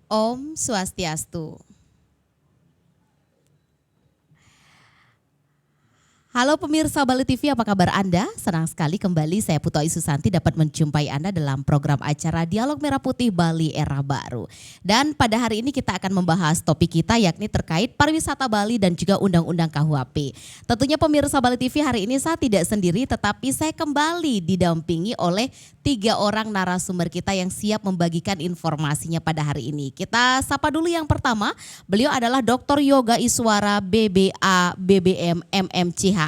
Om Swastiastu. Halo pemirsa Bali TV, apa kabar Anda? Senang sekali kembali saya Putu Ayu Susanti dapat menjumpai Anda dalam program acara Dialog Merah Putih Bali Era Baru. Dan pada hari ini kita akan membahas topik kita yakni terkait pariwisata Bali dan juga Undang-Undang KUHP. Tentunya pemirsa Bali TV hari ini saya tidak sendiri tetapi saya kembali didampingi oleh 3 orang narasumber kita yang siap membagikan informasinya pada hari ini. Kita sapa dulu yang pertama, beliau adalah Dr. Yoga Iswara BBA BBM MMCH.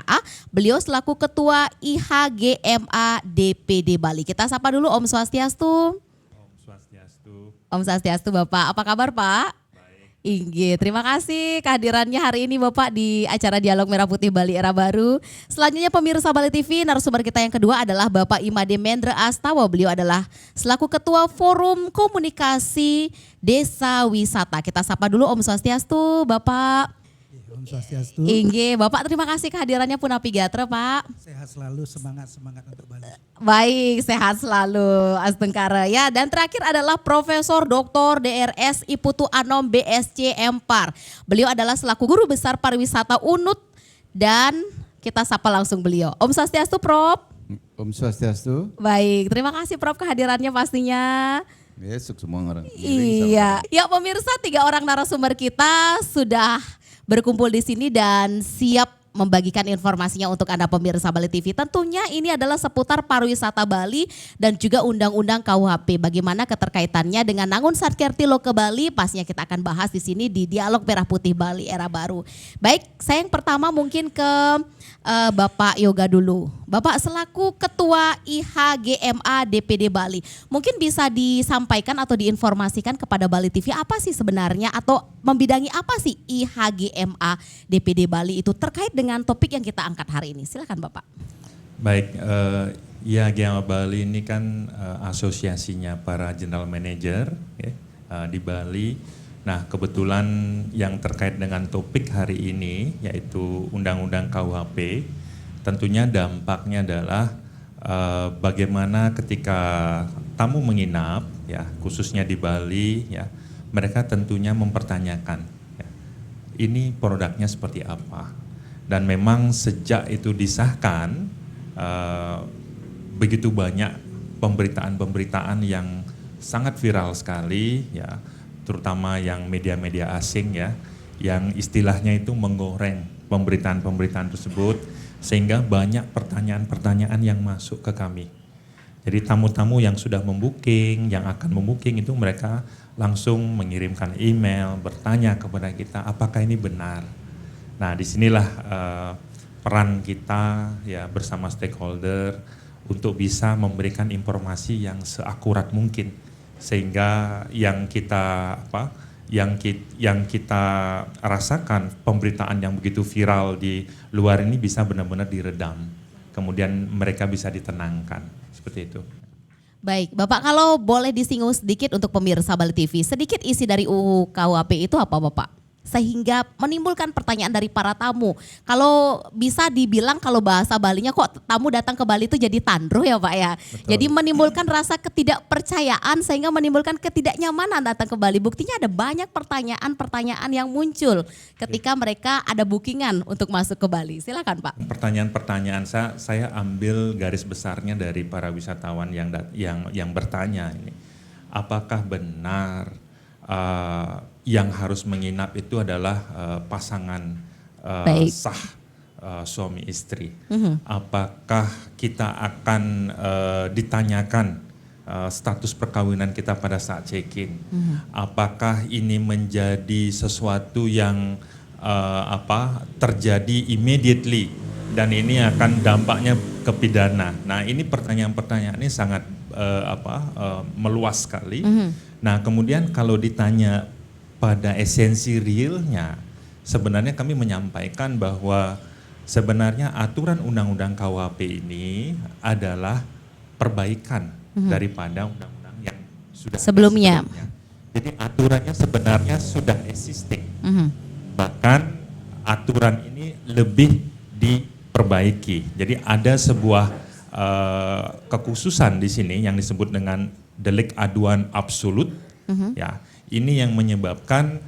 Beliau selaku Ketua IHGMA DPD Bali. Kita sapa dulu Om Swastiastu. Om Swastiastu. Om Swastiastu Bapak, apa kabar Pak? Baik. Inggih, terima kasih kehadirannya hari ini Bapak di acara Dialog Merah Putih Bali Era Baru. Selanjutnya pemirsa Bali TV, narasumber kita yang kedua adalah Bapak Imade Mendra Astawa. Beliau adalah selaku Ketua Forum Komunikasi Desa Wisata. Kita sapa dulu Om Swastiastu Bapak. Om Swastiastu. Inggih, Bapak terima kasih kehadirannya Punapi Gatra Pak. Sehat selalu, semangat untuk Bali. Baik, sehat selalu Astengkara ya. Dan terakhir adalah Profesor Dr. DRS Iputu Anom BSC Empar. Beliau adalah selaku Guru Besar Pariwisata UNUT dan kita sapa langsung beliau. Om Swastiastu Prof. Om Swastiastu. Baik, terima kasih Prof kehadirannya pastinya. Besok semua orang. Iya, ya pemirsa 3 orang narasumber kita sudah berkumpul di sini dan siap membagikan informasinya untuk Anda pemirsa Bali TV. Tentunya ini adalah seputar pariwisata Bali dan juga Undang-Undang KUHP. Bagaimana keterkaitannya dengan Nangun Satkerti Loke Bali, pastinya kita akan bahas di sini di Dialog Merah Putih Bali Era Baru. Baik, saya yang pertama mungkin ke Bapak Yoga dulu. Bapak selaku Ketua IHGMA DPD Bali, mungkin bisa disampaikan atau diinformasikan kepada Bali TV apa sih sebenarnya atau membidangi apa sih IHGMA DPD Bali itu terkait dengan topik yang kita angkat hari ini. Silakan Bapak. Baik, IHGMA Bali ini kan asosiasinya para general manager ya, di Bali. Nah kebetulan yang terkait dengan topik hari ini yaitu Undang-Undang KUHP, tentunya dampaknya adalah bagaimana ketika tamu menginap ya khususnya di Bali ya, mereka tentunya mempertanyakan ya, ini produknya seperti apa. Dan memang sejak itu disahkan begitu banyak pemberitaan-pemberitaan yang sangat viral sekali ya, terutama yang media-media asing ya, yang istilahnya itu menggoreng pemberitaan-pemberitaan tersebut sehingga banyak pertanyaan-pertanyaan yang masuk ke kami. Jadi tamu-tamu yang sudah membooking, yang akan membooking itu mereka langsung mengirimkan email, bertanya kepada kita apakah ini benar. Nah disinilah peran kita ya bersama stakeholder untuk bisa memberikan informasi yang seakurat mungkin sehingga yang kita rasakan pemberitaan yang begitu viral di luar ini bisa benar-benar diredam, kemudian mereka bisa ditenangkan seperti itu. Baik, Bapak kalau boleh disinggung sedikit untuk pemirsa Bali TV, sedikit isi dari UU KUHP itu apa Bapak? Sehingga menimbulkan pertanyaan dari para tamu. Kalau bisa dibilang kalau bahasa Balinya kok tamu datang ke Bali itu jadi tandruh ya Pak ya. Betul. Jadi menimbulkan rasa ketidakpercayaan sehingga menimbulkan ketidaknyamanan datang ke Bali. Buktinya ada banyak pertanyaan-pertanyaan yang muncul ketika mereka ada bookingan untuk masuk ke Bali. Silakan Pak. Pertanyaan-pertanyaan saya ambil garis besarnya dari para wisatawan yang bertanya ini. Apakah benar yang harus menginap itu adalah pasangan sah suami istri? Apakah kita akan ditanyakan status perkawinan kita pada saat check-in? Apakah ini menjadi sesuatu yang terjadi immediately dan ini akan dampaknya ke pidana? Nah ini pertanyaan-pertanyaan ini sangat meluas sekali. Nah kemudian kalau ditanya pada esensi realnya, sebenarnya kami menyampaikan bahwa sebenarnya aturan Undang-Undang KUHP ini adalah perbaikan daripada undang-undang yang sudah Sebelumnya. Jadi aturannya sebenarnya sudah existing. Bahkan aturan ini lebih diperbaiki. Jadi ada sebuah kekhususan di sini yang disebut dengan delik aduan absolut Ya, ini yang menyebabkan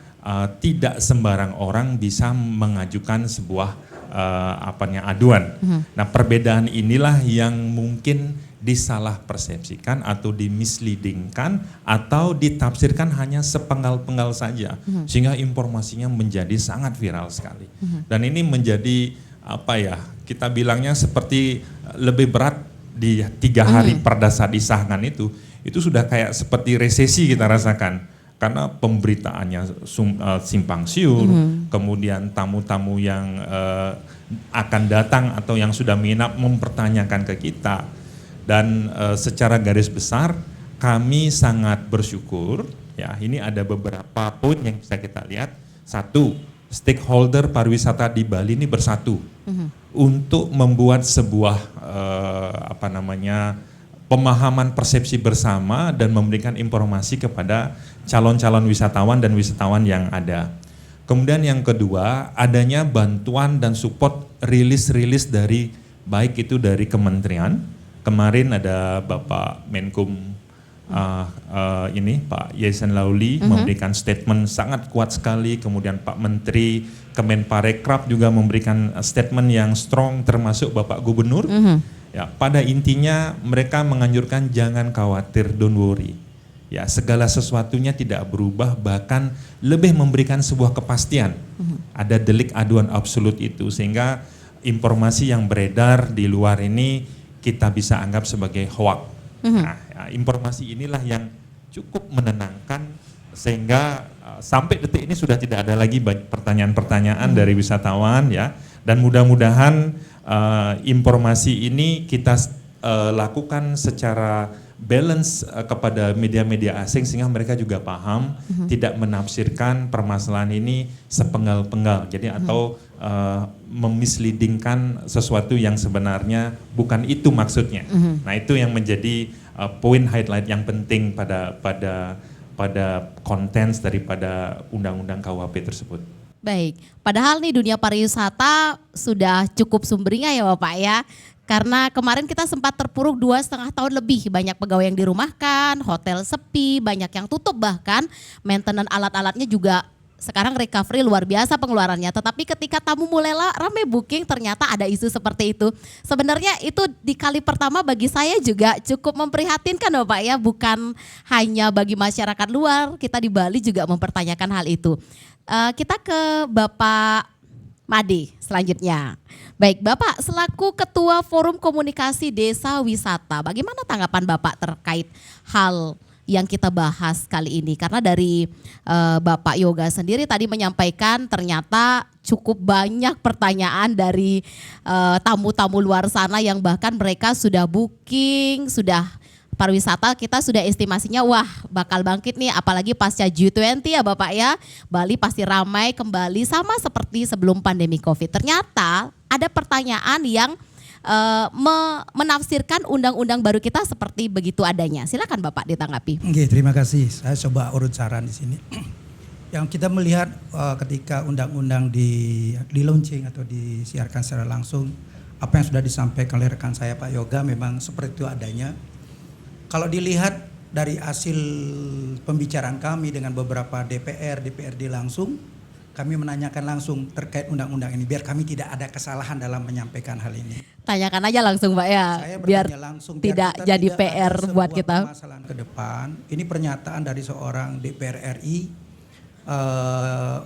tidak sembarang orang bisa mengajukan sebuah aduan. Nah, perbedaan inilah yang mungkin disalah persepsikan atau dimisleadingkan atau ditafsirkan hanya sepenggal-penggal saja, sehingga informasinya menjadi sangat viral sekali. Dan ini menjadi kita bilangnya seperti lebih berat di 3 hari perda saat disahkan itu sudah kayak seperti resesi kita rasakan. Karena pemberitaannya simpang siur, kemudian tamu-tamu yang akan datang atau yang sudah menginap mempertanyakan ke kita. Dan secara garis besar kami sangat bersyukur, ya, ini ada beberapa poin yang bisa kita lihat. 1, stakeholder pariwisata di Bali ini bersatu untuk membuat sebuah pemahaman persepsi bersama dan memberikan informasi kepada calon-calon wisatawan dan wisatawan yang ada. Kemudian yang kedua, adanya bantuan dan support rilis-rilis dari baik itu dari kementerian. Kemarin ada Bapak Menkum Pak Yesen Lauli memberikan statement sangat kuat sekali. Kemudian Pak Menteri Kemenparekraf juga memberikan statement yang strong, termasuk Bapak Gubernur. Ya, pada intinya mereka menganjurkan jangan khawatir, don't worry. Ya, segala sesuatunya tidak berubah, bahkan lebih memberikan sebuah kepastian. Ada delik aduan absolut itu, sehingga informasi yang beredar di luar ini kita bisa anggap sebagai hoax. Nah, informasi inilah yang cukup menenangkan, sehingga sampai detik ini sudah tidak ada lagi pertanyaan-pertanyaan dari wisatawan, ya. Dan mudah-mudahan informasi ini kita lakukan secara balance kepada media-media asing, sehingga mereka juga paham, tidak menafsirkan permasalahan ini sepenggal-penggal. Jadi atau memisleadingkan sesuatu yang sebenarnya bukan itu maksudnya. Nah, itu yang menjadi poin highlight yang penting pada konten daripada undang-undang KUHP tersebut. Baik, padahal nih dunia pariwisata sudah cukup sumringah ya Bapak ya. Karena kemarin kita sempat terpuruk 2,5 tahun lebih, banyak pegawai yang dirumahkan, hotel sepi, banyak yang tutup, bahkan maintenance alat-alatnya juga sekarang recovery luar biasa pengeluarannya. Tetapi ketika tamu mulai ramai booking, ternyata ada isu seperti itu. Sebenarnya itu di kali pertama bagi saya juga cukup memprihatinkan Bapak ya, bukan hanya bagi masyarakat luar, kita di Bali juga mempertanyakan hal itu. Kita ke Bapak Made selanjutnya. Baik Bapak, selaku Ketua Forum Komunikasi Desa Wisata, bagaimana tanggapan Bapak terkait hal yang kita bahas kali ini? Karena dari Bapak Yoga sendiri tadi menyampaikan ternyata cukup banyak pertanyaan dari tamu-tamu luar sana yang bahkan mereka sudah booking, sudah pariwisata kita sudah estimasinya wah bakal bangkit nih, apalagi pasca G20 ya Bapak ya, Bali pasti ramai kembali sama seperti sebelum pandemi COVID. Ternyata ada pertanyaan yang menafsirkan undang-undang baru kita seperti begitu adanya. Silakan Bapak ditanggapi. Oke, terima kasih. Saya coba urut saran di sini. Yang kita melihat ketika undang-undang di launching atau disiarkan secara langsung, apa yang sudah disampaikan oleh rekan saya Pak Yoga memang seperti itu adanya. Kalau dilihat dari hasil pembicaraan kami dengan beberapa DPRD langsung, kami menanyakan langsung terkait undang-undang ini biar kami tidak ada kesalahan dalam menyampaikan hal ini. Tanyakan aja langsung Pak ya, Saya biar langsung, tidak jadi PR buat kita. Permasalahan ke depan, ini pernyataan dari seorang DPR RI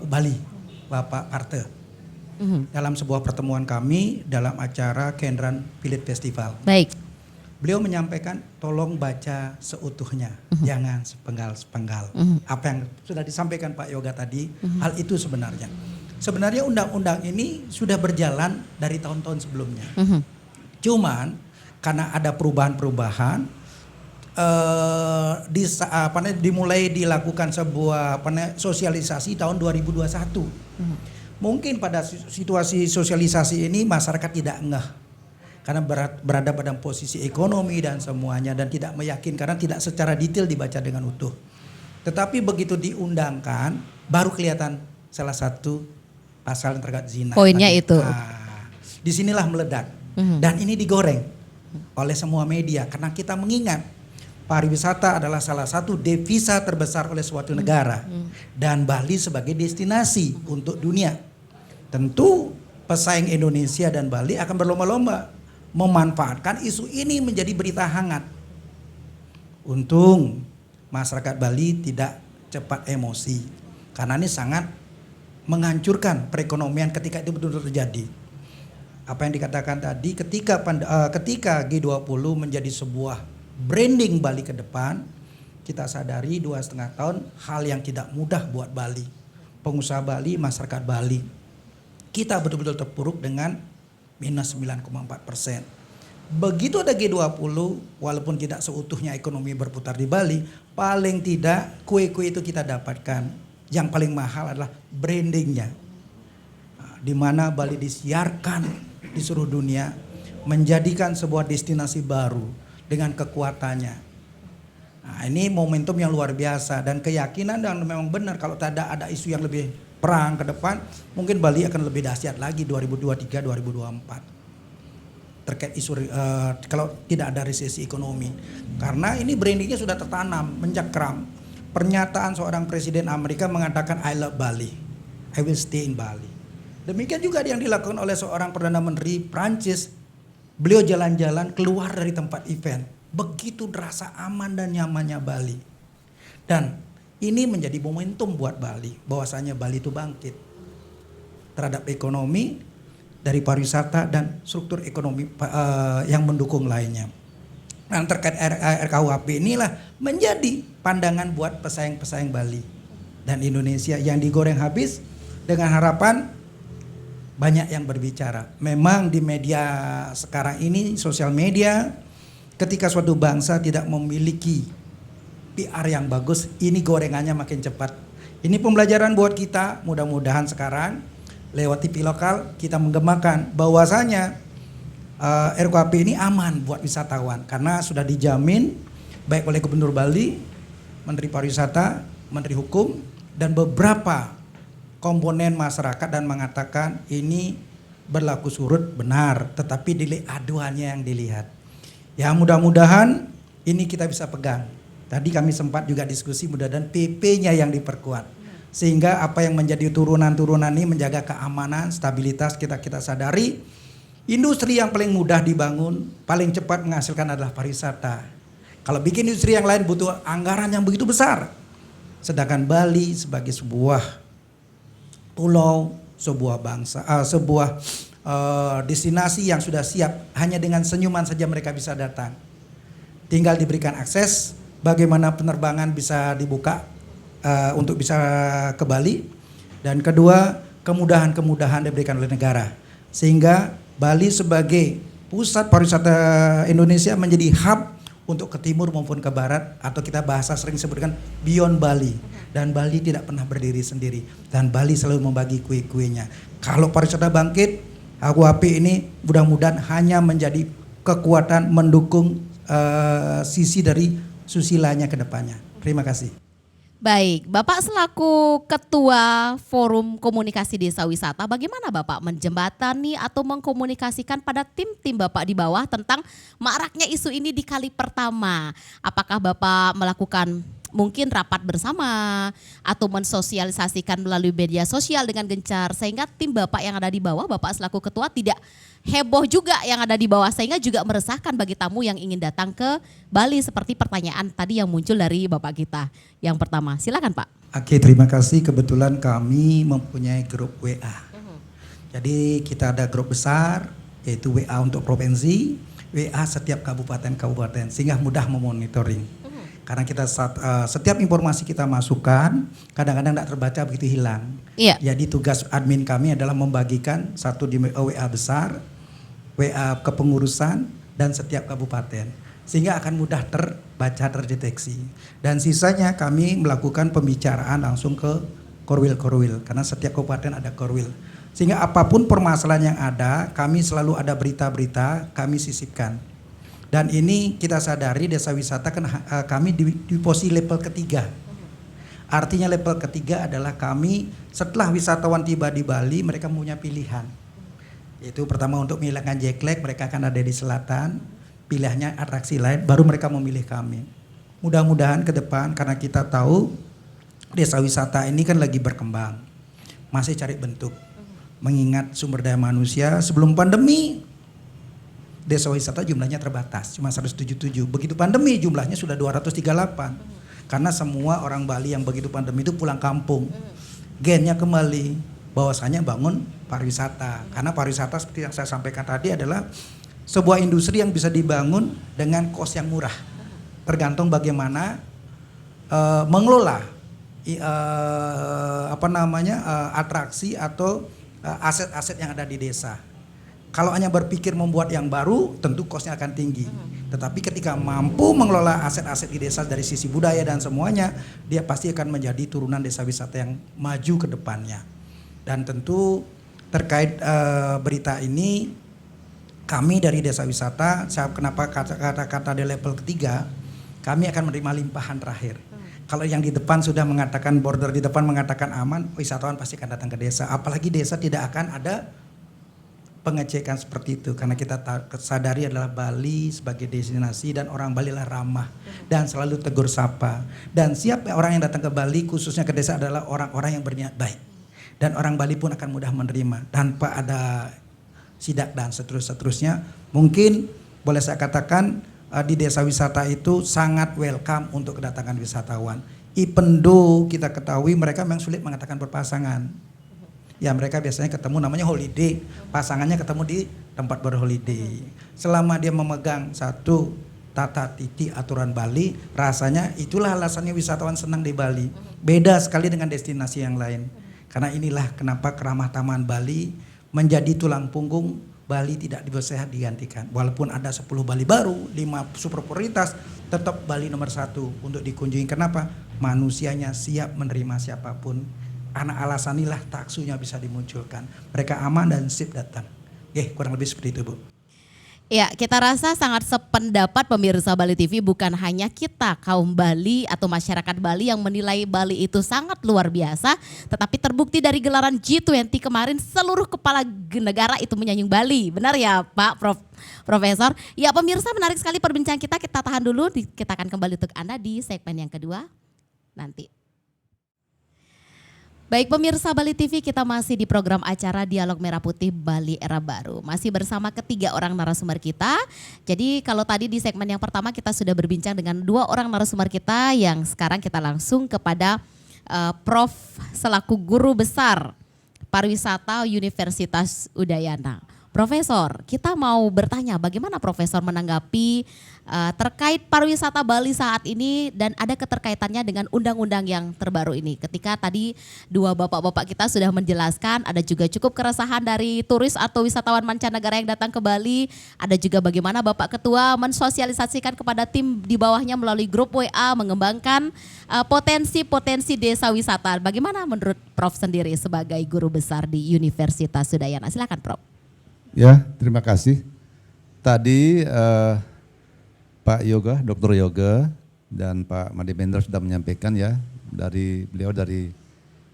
Bali, Bapak Parte. Dalam sebuah pertemuan kami dalam acara Kendran Pilit Festival. Baik. Beliau menyampaikan tolong baca seutuhnya, jangan sepenggal-sepenggal. Apa yang sudah disampaikan Pak Yoga tadi, hal itu sebenarnya. Sebenarnya undang-undang ini sudah berjalan dari tahun-tahun sebelumnya. Cuman karena ada perubahan-perubahan, dimulai dilakukan sebuah sosialisasi tahun 2021. Mungkin pada situasi sosialisasi ini masyarakat tidak ngeh. Karena berada pada posisi ekonomi dan semuanya dan tidak meyakinkan karena tidak secara detail dibaca dengan utuh. Tetapi begitu diundangkan baru kelihatan salah satu pasal yang terkait zina. Poinnya tadi. itu. Disinilah meledak dan ini digoreng oleh semua media karena kita mengingat pariwisata adalah salah satu devisa terbesar oleh suatu negara dan Bali sebagai destinasi untuk dunia. Tentu pesaing Indonesia dan Bali akan berlomba-lomba memanfaatkan isu ini menjadi berita hangat. Untung masyarakat Bali tidak cepat emosi karena ini sangat menghancurkan perekonomian ketika itu betul-betul terjadi. Apa yang dikatakan tadi, ketika G20 menjadi sebuah branding Bali ke depan, kita sadari 2,5 tahun hal yang tidak mudah buat Bali, pengusaha Bali, masyarakat Bali. Kita betul-betul terpuruk dengan minus 9,4%. Begitu ada G20, walaupun tidak seutuhnya ekonomi berputar di Bali, paling tidak kue-kue itu kita dapatkan. Yang paling mahal adalah brandingnya, di mana Bali disiarkan di seluruh dunia, menjadikan sebuah destinasi baru dengan kekuatannya. Nah, ini momentum yang luar biasa dan keyakinan dan memang benar kalau tidak ada isu yang lebih perang ke depan, mungkin Bali akan lebih dahsyat lagi 2023-2024 terkait isu kalau tidak ada resesi ekonomi. Karena ini brandingnya sudah tertanam, mencakram. Pernyataan seorang presiden Amerika mengatakan I love Bali, I will stay in Bali. Demikian juga yang dilakukan oleh seorang Perdana Menteri Prancis. Beliau jalan-jalan keluar dari tempat event. Begitu terasa aman dan nyamannya Bali. Dan ini menjadi momentum buat Bali, bahwasanya Bali itu bangkit terhadap ekonomi dari pariwisata dan struktur ekonomi yang mendukung lainnya. Nah, terkait RKUHP inilah menjadi pandangan buat pesaing-pesaing Bali dan Indonesia yang digoreng habis dengan harapan banyak yang berbicara. Memang di media sekarang ini, sosial media, ketika suatu bangsa tidak memiliki PR yang bagus, ini gorengannya makin cepat. Ini pembelajaran buat kita, mudah-mudahan sekarang lewat TV lokal kita menggemakan bahwasanya RKUHP ini aman buat wisatawan karena sudah dijamin baik oleh Gubernur Bali, Menteri Pariwisata, Menteri Hukum dan beberapa komponen masyarakat dan mengatakan ini berlaku surut benar, tetapi delik aduannya yang dilihat. Ya mudah-mudahan ini kita bisa pegang. Tadi kami sempat juga diskusi mudah-mudahan PP-nya yang diperkuat. Sehingga apa yang menjadi turunan-turunan ini menjaga keamanan, stabilitas kita sadari. Industri yang paling mudah dibangun, paling cepat menghasilkan adalah pariwisata. Kalau bikin industri yang lain butuh anggaran yang begitu besar. Sedangkan Bali sebagai sebuah pulau, sebuah bangsa, sebuah destinasi yang sudah siap, hanya dengan senyuman saja mereka bisa datang. Tinggal diberikan akses, bagaimana penerbangan bisa dibuka untuk bisa ke Bali. Dan kedua, kemudahan-kemudahan diberikan oleh negara. Sehingga Bali sebagai pusat pariwisata Indonesia menjadi hub untuk ke timur maupun ke barat, atau kita bahasa sering sebutkan beyond Bali. Dan Bali tidak pernah berdiri sendiri, dan Bali selalu membagi kue-kuenya. Kalau pariwisata bangkit, RKUHP ini mudah-mudahan hanya menjadi kekuatan mendukung sisi dari susilanya ke depannya. Terima kasih. Baik, Bapak selaku Ketua Forum Komunikasi Desa Wisata, bagaimana Bapak menjembatani atau mengkomunikasikan pada tim-tim Bapak di bawah tentang maraknya isu ini di kali pertama? Apakah Bapak melakukan mungkin rapat bersama atau mensosialisasikan melalui media sosial dengan gencar sehingga tim Bapak yang ada di bawah, Bapak selaku Ketua tidak heboh juga yang ada di bawah sehingga juga meresahkan bagi tamu yang ingin datang ke Bali seperti pertanyaan tadi yang muncul dari Bapak kita yang pertama. Silakan Pak. Oke, terima kasih. Kebetulan kami mempunyai grup WA. Jadi kita ada grup besar yaitu WA untuk provinsi, WA setiap kabupaten-kabupaten sehingga mudah memonitoring. Karena kita setiap informasi kita masukkan kadang-kadang tidak terbaca begitu hilang. Iya. Jadi tugas admin kami adalah membagikan satu di WA besar, WA kepengurusan dan setiap kabupaten. Sehingga akan mudah terbaca, terdeteksi. Dan sisanya kami melakukan pembicaraan langsung ke korwil-korwil. Karena setiap kabupaten ada korwil. Sehingga apapun permasalahan yang ada, kami selalu ada berita-berita, kami sisipkan. Dan ini kita sadari desa wisata kan kami di posisi level ketiga. Artinya level ketiga adalah kami setelah wisatawan tiba di Bali mereka punya pilihan. Yaitu pertama untuk menghilangkan jet lag mereka akan ada di selatan. Pilihannya atraksi lain baru mereka memilih kami. mudah-mudahan ke depan karena kita tahu desa wisata ini kan lagi berkembang, masih cari bentuk. Mengingat sumber daya manusia sebelum pandemi desa wisata jumlahnya terbatas, cuma 177. Begitu pandemi jumlahnya sudah 238. Karena semua orang Bali yang begitu pandemi itu pulang kampung. Gennya kembali, bahwasanya bangun pariwisata. Karena pariwisata seperti yang saya sampaikan tadi adalah sebuah industri yang bisa dibangun dengan kos yang murah. Tergantung bagaimana mengelola atraksi atau aset-aset yang ada di desa. Kalau hanya berpikir membuat yang baru, tentu kosnya akan tinggi. Tetapi ketika mampu mengelola aset-aset di desa dari sisi budaya dan semuanya, dia pasti akan menjadi turunan desa wisata yang maju ke depannya. Dan tentu terkait berita ini, kami dari desa wisata, kenapa kata-kata di level ketiga, kami akan menerima limpahan terakhir. Kalau yang di depan sudah mengatakan, border di depan mengatakan aman, wisatawan pasti akan datang ke desa. Apalagi desa tidak akan ada pengecekan seperti itu, karena kita sadari adalah Bali sebagai destinasi dan orang Bali lah ramah dan selalu tegur sapa. Dan siapa orang yang datang ke Bali khususnya ke desa adalah orang-orang yang berniat baik. Dan orang Bali pun akan mudah menerima tanpa ada sidak dan seterusnya. Mungkin boleh saya katakan di desa wisata itu sangat welcome untuk kedatangan wisatawan. Even though kita ketahui mereka memang sulit mengatakan berpasangan. Ya mereka biasanya ketemu namanya holiday, pasangannya ketemu di tempat berholiday. Selama dia memegang satu tata titi aturan Bali, rasanya itulah alasannya wisatawan senang di Bali. Beda sekali dengan destinasi yang lain. Karena inilah kenapa keramah tamahan Bali menjadi tulang punggung Bali tidak bisa digantikan. Walaupun ada 10 Bali baru, 5 super prioritas, tetap Bali nomor 1 untuk dikunjungi. Kenapa? Manusianya siap menerima siapapun. Anak alasan inilah taksunya bisa dimunculkan. Mereka aman dan sip datang. Kurang lebih seperti itu, Bu. Ya, kita rasa sangat sependapat pemirsa Bali TV, bukan hanya kita kaum Bali atau masyarakat Bali yang menilai Bali itu sangat luar biasa, tetapi terbukti dari gelaran G20 kemarin seluruh kepala negara itu menyanjung Bali. Benar ya Pak Profesor? Ya pemirsa, menarik sekali perbincangan kita tahan dulu, kita akan kembali untuk Anda di segmen yang kedua nanti. Baik pemirsa Bali TV, kita masih di program acara Dialog Merah Putih Bali Era Baru. Masih bersama ketiga orang narasumber kita. Jadi kalau tadi di segmen yang pertama kita sudah berbincang dengan 2 orang narasumber kita, yang sekarang kita langsung kepada Prof selaku Guru Besar Pariwisata Universitas Udayana. Profesor, kita mau bertanya bagaimana Profesor menanggapi terkait pariwisata Bali saat ini dan ada keterkaitannya dengan undang-undang yang terbaru ini. Ketika tadi 2 bapak-bapak kita sudah menjelaskan, ada juga cukup keresahan dari turis atau wisatawan mancanegara yang datang ke Bali. Ada juga bagaimana Bapak Ketua mensosialisasikan kepada tim di bawahnya melalui grup WA mengembangkan potensi-potensi desa wisata. Bagaimana menurut Prof sendiri sebagai guru besar di Universitas Udayana? Silakan Prof. Ya, terima kasih. Tadi Pak Yoga, Dr. Yoga dan Pak Madibendra sudah menyampaikan ya, beliau dari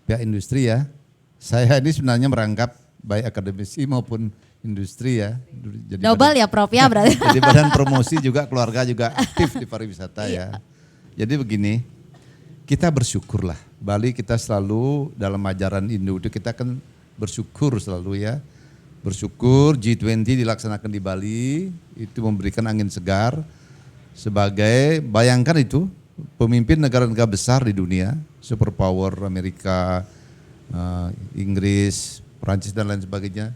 pihak industri ya. Saya ini sebenarnya merangkap baik akademisi maupun industri ya. Jadi double ya Prof ya berarti. Jadi badan promosi juga, keluarga juga aktif di pariwisata ya. Jadi begini, kita bersyukurlah. Bali kita selalu dalam ajaran Hindu itu kita kan bersyukur selalu ya. Bersyukur G20 dilaksanakan di Bali, itu memberikan angin segar sebagai, bayangkan itu pemimpin negara-negara besar di dunia, superpower Amerika, Inggris, Prancis dan lain sebagainya,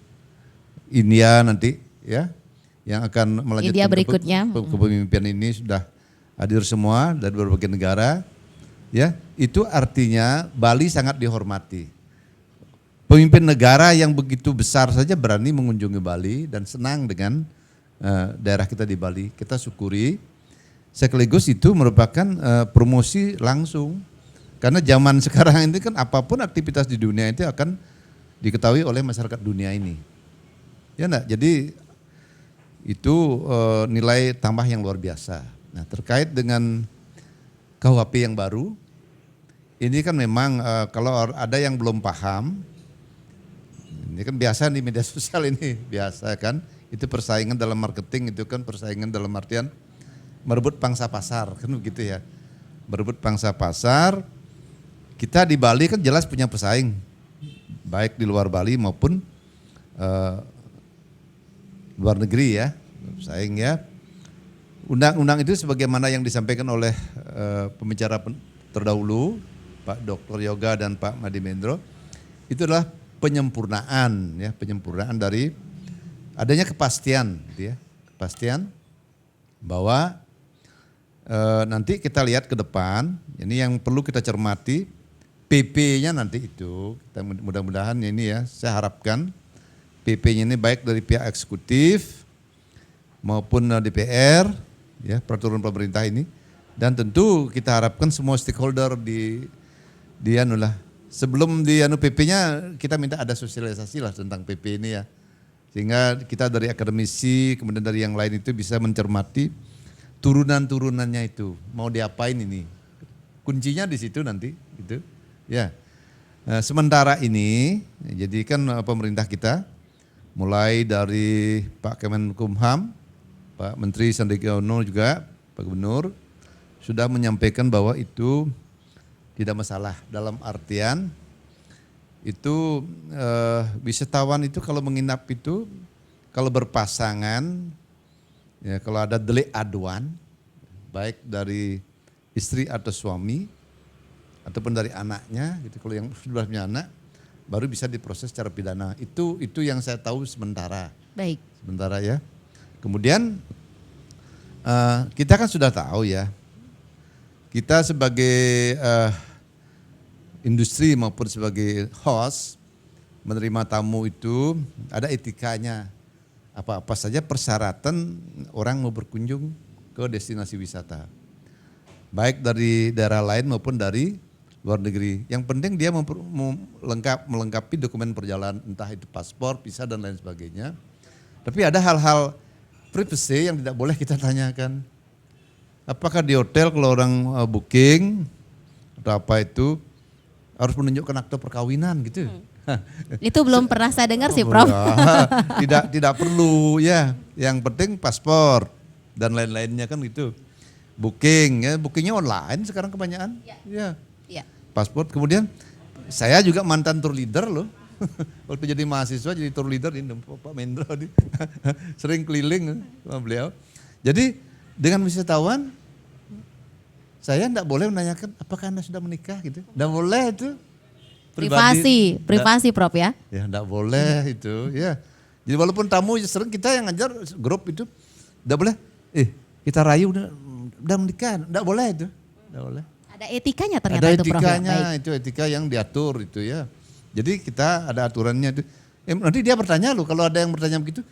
India nanti ya, yang akan melanjutkan India berikutnya. Kepemimpinan ini sudah hadir semua dari berbagai negara, ya itu artinya Bali sangat dihormati. Pemimpin negara yang begitu besar saja berani mengunjungi Bali dan senang dengan daerah kita di Bali. Kita syukuri, sekaligus itu merupakan promosi langsung. Karena zaman sekarang ini kan apapun aktivitas di dunia itu akan diketahui oleh masyarakat dunia ini. Ya enggak? Jadi itu nilai tambah yang luar biasa. Nah terkait dengan KUHP yang baru, ini kan memang kalau ada yang belum paham, ini kan biasa di media sosial ini, biasa kan. Itu persaingan dalam marketing, itu kan persaingan dalam artian merebut pangsa pasar, kan begitu ya. berebut pangsa pasar. Kita di Bali kan jelas punya pesaing, baik di luar Bali maupun luar negeri ya, pesaing ya. Undang-undang itu sebagaimana yang disampaikan oleh pembicara terdahulu, Pak Dr. Yoga dan Pak Madi Mendro, itu adalah penyempurnaan ya, penyempurnaan dari adanya kepastian gitu ya. Kepastian bahwa nanti kita lihat ke depan, ini yang perlu kita cermati, PP-nya nanti itu, kita mudah-mudahan ini ya, saya harapkan PP-nya ini baik dari pihak eksekutif maupun DPR, ya peraturan pemerintah ini, dan tentu kita harapkan semua stakeholder di anulah, sebelum di PP-nya kita minta ada sosialisasi lah tentang PP ini ya, sehingga kita dari akademisi kemudian dari yang lain itu bisa mencermati turunan-turunannya itu mau diapain ini, kuncinya di situ nanti gitu ya. Nah, sementara ini jadi kan pemerintah kita mulai dari Pak Kemenkumham, Pak Menteri Sandiaga Uno juga Pak Gubernur sudah menyampaikan bahwa itu tidak masalah, dalam artian itu wisatawan itu kalau menginap itu kalau berpasangan ya, kalau ada delik aduan baik dari istri atau suami ataupun dari anaknya gitu, kalau yang sudah punya anak baru bisa diproses secara pidana. Itu yang saya tahu sementara. Baik. Sementara ya. Kemudian kita kan sudah tahu ya, kita sebagai industri maupun sebagai host menerima tamu itu ada etikanya. Apa-apa saja persyaratan orang mau berkunjung ke destinasi wisata. Baik dari daerah lain maupun dari luar negeri. Yang penting dia melengkapi dokumen perjalanan, entah itu paspor, visa dan lain sebagainya. Tapi ada hal-hal privacy yang tidak boleh kita tanyakan. Apakah di hotel kalau orang booking atau apa itu harus menunjukkan akte perkawinan gitu. Itu belum pernah saya dengar sih, Prof. Tidak perlu ya. Yang penting paspor dan lain-lainnya kan gitu. Booking ya, bookingnya online sekarang kebanyakan. Ya. Ya. Paspor. Kemudian saya juga mantan tour leader loh. Waktu jadi mahasiswa jadi tour leader ini Pak Mendro nih. Sering keliling sama beliau. Jadi dengan wisatawan saya tidak boleh menanyakan apakah Anda sudah menikah gitu. Tidak boleh itu. Privasi Prof ya. Ya tidak boleh itu ya. Jadi walaupun tamu sering kita yang ngajar grup itu tidak boleh. Kita rayu udah menikah, tidak boleh itu. Tidak boleh. Ada etikanya ternyata ada itu Prof. etikanya, Baik. itu etika yang diatur itu ya. Jadi kita ada aturannya itu. Nanti dia bertanya loh, kalau ada yang bertanya begitu,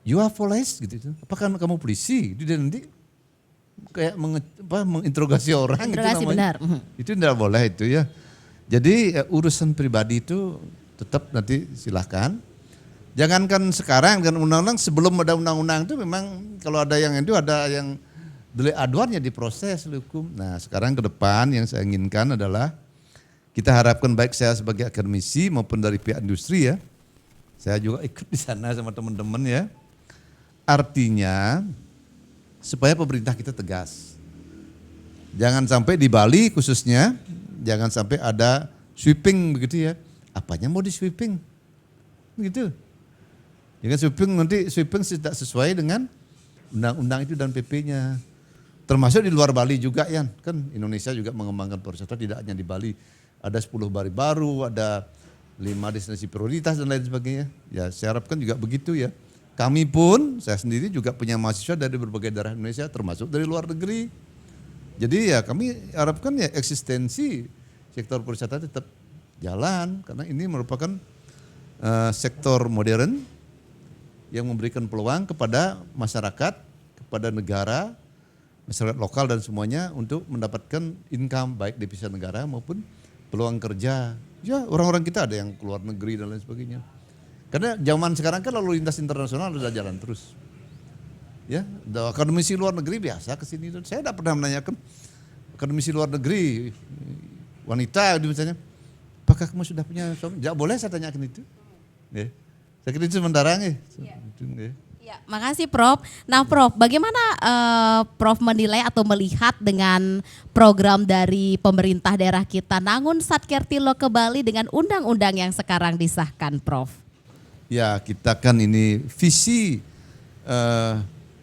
you are police gitu itu. Apakah kamu polisi? Itu dia nanti kayak menginterogasi orang Interogasi, itu namanya. benar. Itu tidak boleh itu ya. Jadi urusan pribadi itu tetap nanti silahkan. Jangankan sekarang dengan undang-undang, sebelum ada undang-undang itu memang kalau ada yang itu ada yang delik aduannya diproses hukum. Nah sekarang ke depan yang saya inginkan adalah kita harapkan baik saya sebagai akademisi maupun dari pihak industri ya. Saya juga ikut di sana sama teman-teman ya. Artinya supaya pemerintah kita tegas. Jangan sampai di Bali khususnya, jangan sampai ada sweeping begitu ya. Apanya mau di sweeping? Begitu. Jangan sweeping tidak sesuai dengan undang-undang itu dan PP-nya. Termasuk di luar Bali juga ya. Kan Indonesia juga mengembangkan pariwisata tidak hanya di Bali. Ada 10 Bali baru, ada 5 destinasi prioritas dan lain sebagainya. Ya saya harapkan juga begitu ya. Kami pun, saya sendiri juga punya mahasiswa dari berbagai daerah Indonesia termasuk dari luar negeri. Jadi ya kami harapkan ya eksistensi sektor pariwisata tetap jalan. Karena ini merupakan sektor modern yang memberikan peluang kepada masyarakat, kepada negara, masyarakat lokal dan semuanya untuk mendapatkan income baik devisa negara maupun peluang kerja. Ya orang-orang kita ada yang keluar negeri dan lain sebagainya. Karena zaman sekarang kan lalu lintas internasional sudah jalan terus. Ya, akademisi luar negeri biasa ke sini. Saya tidak pernah menanyakan akademisi luar negeri wanita misalnya, apakah kamu sudah punya suami? Tidak boleh saya tanyakan itu. Ya. Saya kira itu sementara ya. Ya, makasih Prof. Nah Prof, bagaimana Prof menilai atau melihat dengan program dari pemerintah daerah kita Nangun Satkertilo ke Bali dengan undang-undang yang sekarang disahkan Prof? Ya, kita kan ini visi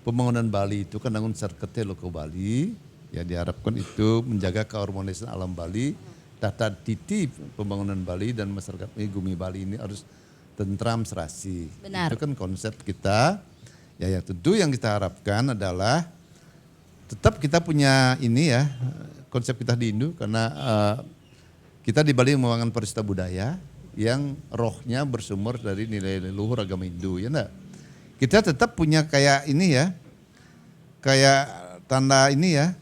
pembangunan Bali itu kan Nangun Satkertilo ke Bali, ya diharapkan itu menjaga keharmonisan alam Bali, tata titi pembangunan Bali dan masyarakat Gumi Bali ini harus tentram serasi. Benar. Itu kan konsep kita. Ya, yang tentu yang kita harapkan adalah tetap kita punya ini ya konsep kita di Indo karena kita di Bali membangun pariwisata budaya yang rohnya bersumber dari nilai luhur agama Hindu, ya enggak? Kita tetap punya kayak ini ya, kayak tanda ini ya,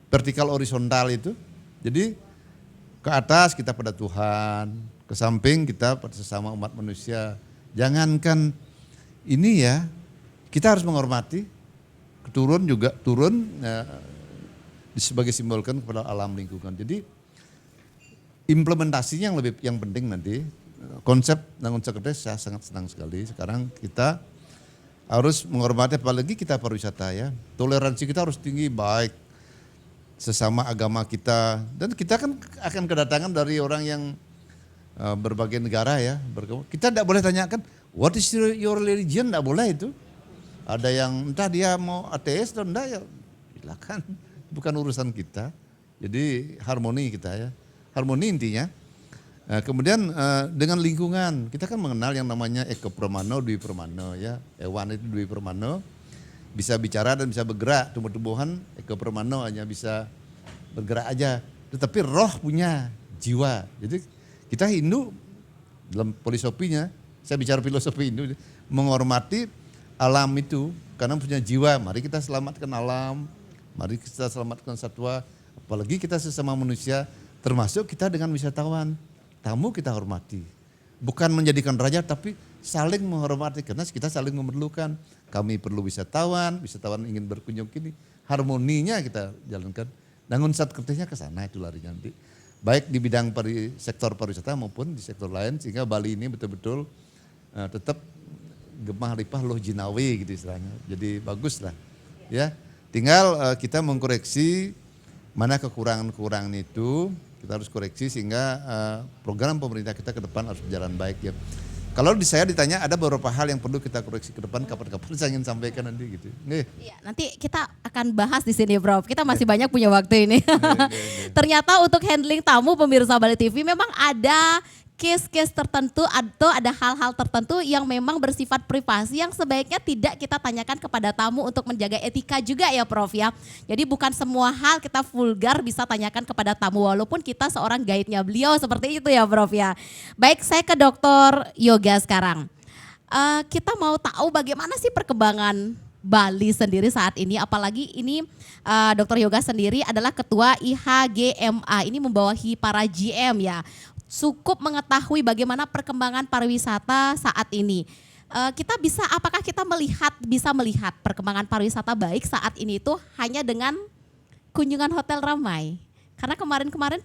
vertikal horizontal itu. Jadi ke atas kita pada Tuhan, ke samping kita pada sesama umat manusia. Jangankan ini ya, kita harus menghormati, turun juga turun sebagai simbolkan kepada alam lingkungan. Jadi implementasinya yang penting nanti konsep Nangun Satkertilo saya sangat senang sekali. Sekarang kita harus menghormati, apalagi kita pariwisata ya, toleransi kita harus tinggi baik sesama agama kita, dan kita kan akan kedatangan dari orang yang berbagai negara ya. Kita tidak boleh tanyakan what is your religion, tidak boleh itu. Ada yang entah dia mau ateis atau enggak ya silakan, bukan urusan kita. Jadi harmoni kita ya, harmoni intinya. Kemudian dengan lingkungan, kita kan mengenal yang namanya Eko Pramano, Dwi Pramano ya. Hewan itu Dwi Pramano, bisa bicara dan bisa bergerak. Tumbuh-tumbuhan Eko Pramano hanya bisa bergerak aja. Tetapi roh punya jiwa. Jadi kita Hindu dalam filosofinya, saya bicara filosofi Hindu, menghormati alam itu karena punya jiwa. Mari kita selamatkan alam, mari kita selamatkan satwa. Apalagi kita sesama manusia, termasuk kita dengan wisatawan. Tamu kita hormati, bukan menjadikan raja tapi saling menghormati karena kita saling memerlukan. Kami perlu wisatawan, wisatawan ingin berkunjung kini, harmoninya kita jalankan. Nangun Satkertilo ke sana itu larinya nanti. Baik di bidang sektor pariwisata maupun di sektor lain sehingga Bali ini betul-betul tetap gemah lipah loh jinawi gitu istilahnya. Jadi bagus lah ya. Tinggal kita mengkoreksi mana kekurangan-kekurangan itu. Kita harus koreksi sehingga program pemerintah kita ke depan harus berjalan baik ya. Kalau saya ditanya ada beberapa hal yang perlu kita koreksi ke depan, kapan-kapan saya ingin sampaikan nanti gitu. Nih. Iya, nanti kita akan bahas di sini, Prof. Kita masih banyak punya waktu ini. Ternyata untuk handling tamu pemirsa Bali TV memang ada case-case tertentu atau ada hal-hal tertentu yang memang bersifat privasi yang sebaiknya tidak kita tanyakan kepada tamu untuk menjaga etika juga ya Prof ya. Jadi bukan semua hal kita vulgar bisa tanyakan kepada tamu walaupun kita seorang guide-nya beliau seperti itu ya Prof ya. Baik, saya ke Dr. Yoga sekarang. Kita mau tahu bagaimana sih perkembangan Bali sendiri saat ini, apalagi ini Dr. Yoga sendiri adalah ketua IHGMA, ini membawahi para GM ya. Cukup mengetahui bagaimana perkembangan pariwisata saat ini. Apakah kita bisa melihat perkembangan pariwisata baik saat ini itu hanya dengan kunjungan hotel ramai. Karena kemarin-kemarin